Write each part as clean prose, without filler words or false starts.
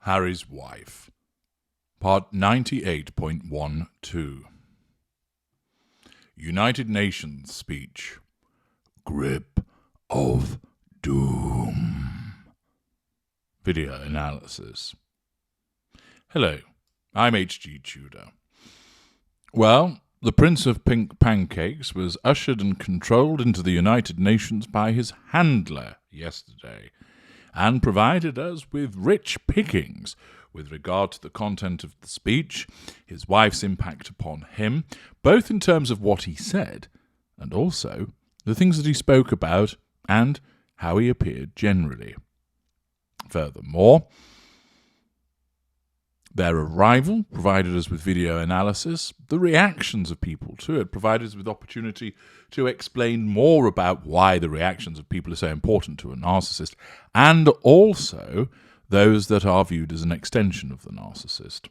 Harry's Wife, Part 98.12. United Nations Speech, Grip of Doom. Video analysis. Hello, I'm H.G. Tudor. Well, the Prince of Pink Pancakes was ushered and controlled into the United Nations by his handler yesterday, and provided us with rich pickings with regard to the content of the speech, his wife's impact upon him, both in terms of what he said, and also the things that he spoke about, and how he appeared generally. Furthermore, their arrival provided us with video analysis, the reactions of people to it provided us with opportunity to explain more about why the reactions of people are so important to a narcissist, and also those that are viewed as an extension of the narcissist.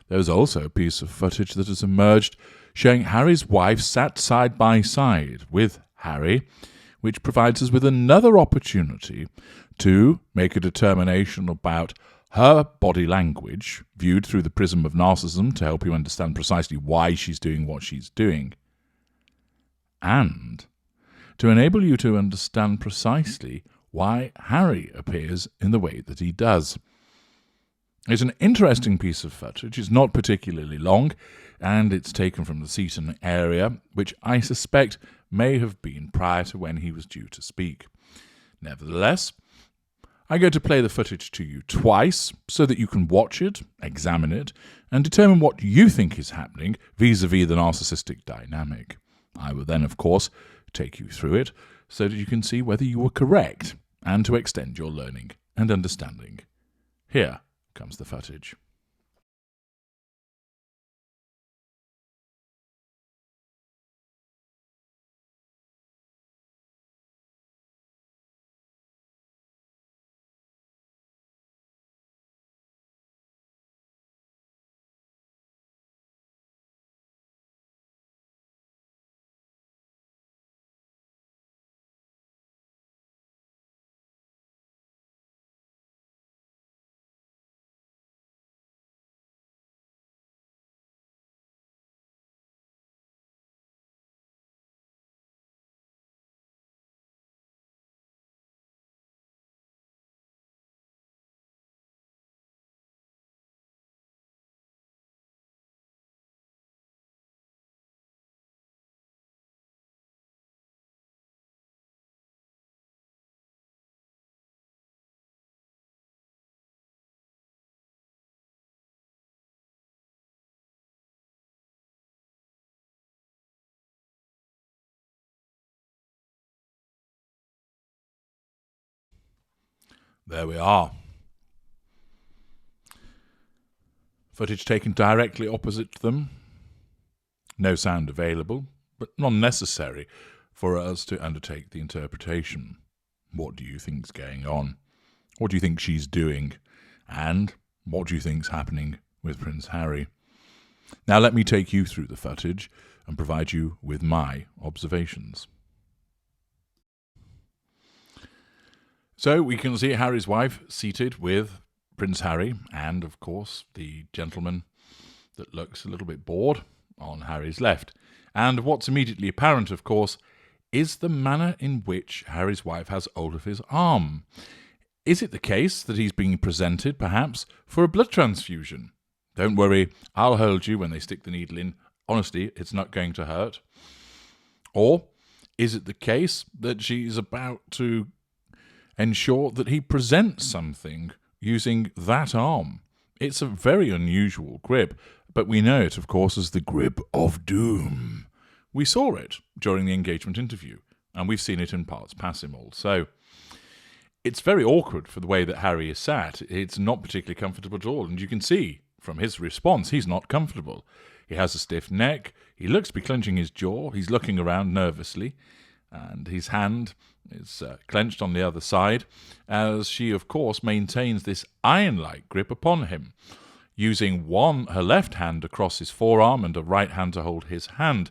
There was also a piece of footage that has emerged showing Harry's wife sat side by side with Harry, which provides us with another opportunity to make a determination about her body language, viewed through the prism of narcissism to help you understand precisely why she's doing what she's doing, and to enable you to understand precisely why Harry appears in the way that he does. It's an interesting piece of footage. It's not particularly long, and it's taken from the Seaton area, which I suspect may have been prior to when he was due to speak. Nevertheless, I'm going to play the footage to you twice so that you can watch it, examine it, and determine what you think is happening vis-a-vis the narcissistic dynamic. I will then, of course, take you through it so that you can see whether you were correct and to extend your learning and understanding. Here comes the footage. There we are. Footage taken directly opposite them. No sound available, but not necessary for us to undertake the interpretation. What do you think's going on? What do you think she's doing? And what do you think's happening with Prince Harry? Now let me take you through the footage and provide you with my observations. So we can see Harry's wife seated with Prince Harry and, of course, the gentleman that looks a little bit bored on Harry's left. And what's immediately apparent, of course, is the manner in which Harry's wife has hold of his arm. Is it the case that he's being presented, perhaps, for a blood transfusion? Don't worry, I'll hold you when they stick the needle in. Honestly, it's not going to hurt. Or is it the case that she's about to ensure that he presents something using that arm? It's a very unusual grip, but we know it, of course, as the grip of doom. We saw it during the engagement interview, and we've seen it in parts passimal. So it's very awkward for the way that Harry is sat. It's not particularly comfortable at all, and you can see from his response he's not comfortable. He has a stiff neck, he looks to be clenching his jaw, he's looking around nervously, and his hand is clenched on the other side, as she, of course, maintains this iron-like grip upon him, using her left hand across his forearm and a right hand to hold his hand.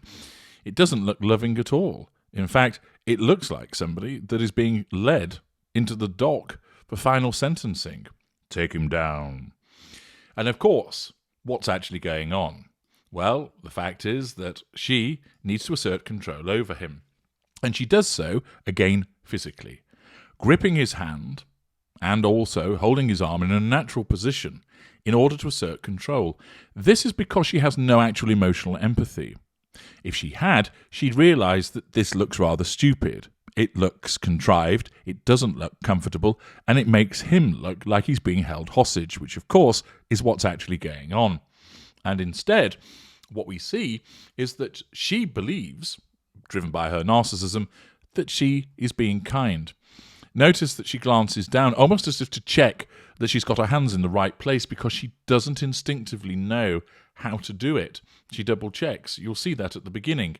It doesn't look loving at all. In fact, it looks like somebody that is being led into the dock for final sentencing. Take him down. And of course, what's actually going on? Well, the fact is that she needs to assert control over him. And she does so, again, physically, gripping his hand and also holding his arm in a natural position in order to assert control. This is because she has no actual emotional empathy. If she had, she'd realise that this looks rather stupid. It looks contrived, it doesn't look comfortable, and it makes him look like he's being held hostage, which of course is what's actually going on. And instead, what we see is that she believes, driven by her narcissism, that she is being kind. Notice that she glances down, almost as if to check that she's got her hands in the right place, because she doesn't instinctively know how to do it. She double checks. You'll see that at the beginning.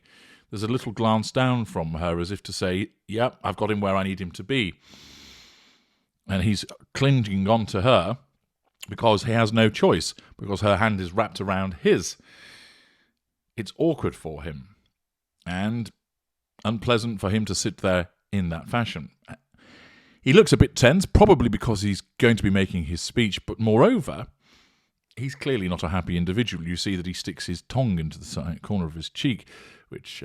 There's a little glance down from her as if to say, yep, I've got him where I need him to be. And he's clinging on to her because he has no choice, because her hand is wrapped around his. It's awkward for him and unpleasant for him to sit there in that fashion. He looks a bit tense, probably because he's going to be making his speech, but moreover, he's clearly not a happy individual. You see that he sticks his tongue into the corner of his cheek, which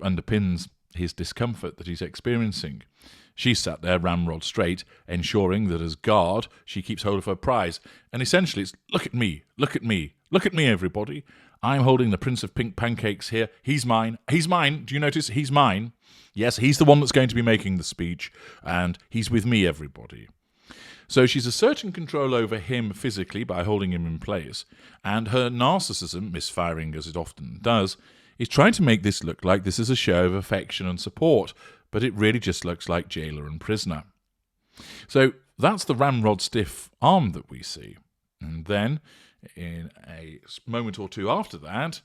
underpins his discomfort that he's experiencing. She's sat there ramrod straight, ensuring that as guard, she keeps hold of her prize. And essentially it's, look at me, look at me, look at me, everybody. I'm holding the Prince of Pink Pancakes here. He's mine. He's mine. Do you notice? He's mine. Yes, he's the one that's going to be making the speech, and he's with me, everybody. So she's asserting control over him physically by holding him in place, and her narcissism, misfiring as it often does, is trying to make this look like this is a show of affection and support, but it really just looks like jailer and prisoner. So that's the ramrod stiff arm that we see. And then, in a moment or two after that,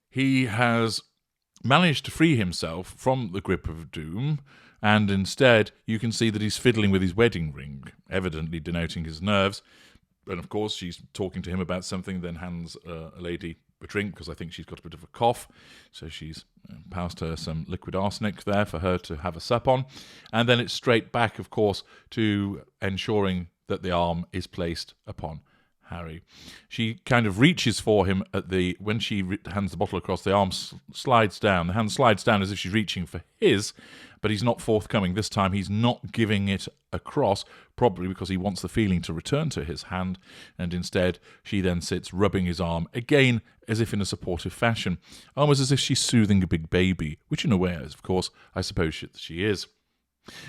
he has managed to free himself from the grip of doom, and instead you can see that he's fiddling with his wedding ring, evidently denoting his nerves. And of course she's talking to him about something, then hands a lady a drink, because I think she's got a bit of a cough, so she's passed her some liquid arsenic there for her to have a sup on. And then it's straight back, of course, to ensuring that the arm is placed upon Harry. She kind of reaches for him when she hands the bottle across, the arm slides down. The hand slides down as if she's reaching for his, but he's not forthcoming. This time he's not giving it across, probably because he wants the feeling to return to his hand, and instead she then sits rubbing his arm, again as if in a supportive fashion, almost as if she's soothing a big baby, which in a way, of course, I suppose she is.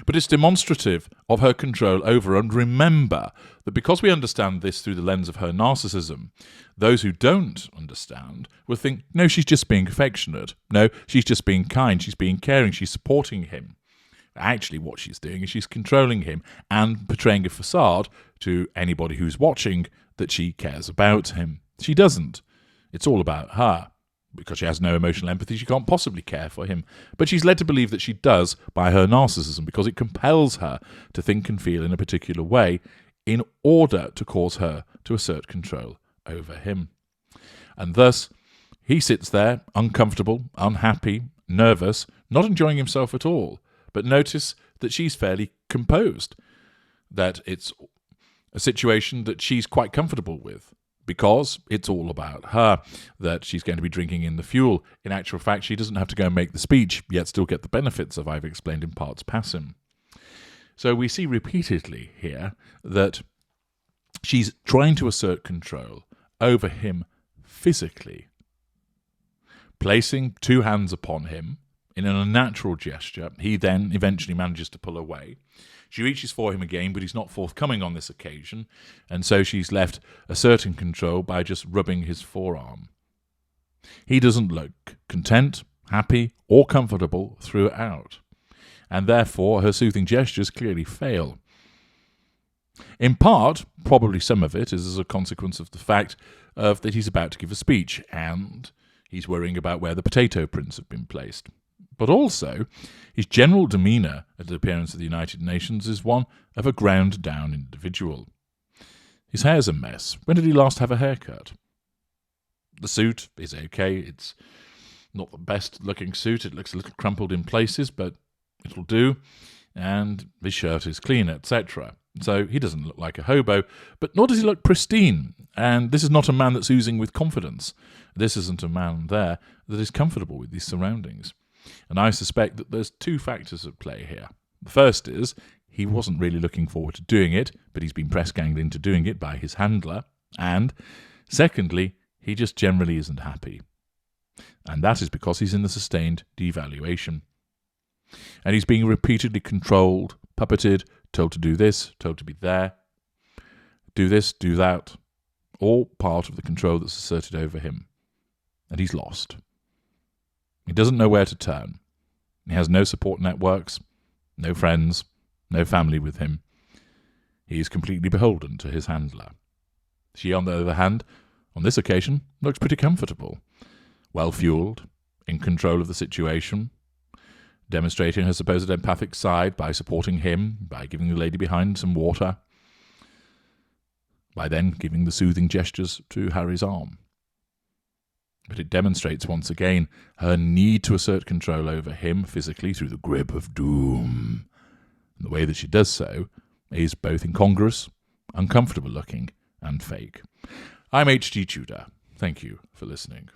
But it's demonstrative of her control over, and remember that because we understand this through the lens of her narcissism, those who don't understand will think, no, she's just being affectionate. No, she's just being kind. She's being caring. She's supporting him. Actually, what she's doing is she's controlling him and portraying a facade to anybody who's watching that she cares about him. She doesn't. It's all about her. Because she has no emotional empathy, she can't possibly care for him. But she's led to believe that she does by her narcissism, because it compels her to think and feel in a particular way in order to cause her to assert control over him. And thus, he sits there, uncomfortable, unhappy, nervous, not enjoying himself at all. But notice that she's fairly composed, that it's a situation that she's quite comfortable with, because it's all about her, that she's going to be drinking in the fuel. In actual fact, she doesn't have to go and make the speech, yet still get the benefits of, I've explained in parts passim. So we see repeatedly here that she's trying to assert control over him physically, placing two hands upon him in an unnatural gesture. He then eventually manages to pull away. She reaches for him again, but he's not forthcoming on this occasion, and so she's left asserting control by just rubbing his forearm. He doesn't look content, happy, or comfortable throughout, and therefore her soothing gestures clearly fail. In part, probably some of it is as a consequence of the fact that he's about to give a speech, and he's worrying about where the potato prints have been placed. But also, his general demeanour at the appearance of the United Nations is one of a ground-down individual. His hair's a mess. When did he last have a haircut? The suit is okay. It's not the best-looking suit. It looks a little crumpled in places, but it'll do. And his shirt is clean, etc. So he doesn't look like a hobo, but nor does he look pristine. And this is not a man that's oozing with confidence. This isn't a man there that is comfortable with these surroundings. And I suspect that there's two factors at play here. The first is he wasn't really looking forward to doing it, but he's been press-ganged into doing it by his handler. And secondly, he just generally isn't happy. And that is because he's in the sustained devaluation. And he's being repeatedly controlled, puppeted, told to do this, told to be there, do this, do that, all part of the control that's asserted over him. And he's lost. He doesn't know where to turn. He has no support networks, no friends, no family with him. He is completely beholden to his handler. She, on the other hand, on this occasion, looks pretty comfortable, well-fueled, in control of the situation, demonstrating her supposed empathic side by supporting him, by giving the lady behind some water, by then giving the soothing gestures to Harry's arm. But it demonstrates once again her need to assert control over him physically through the grip of doom. And the way that she does so is both incongruous, uncomfortable looking, and fake. I'm H.G. Tudor. Thank you for listening.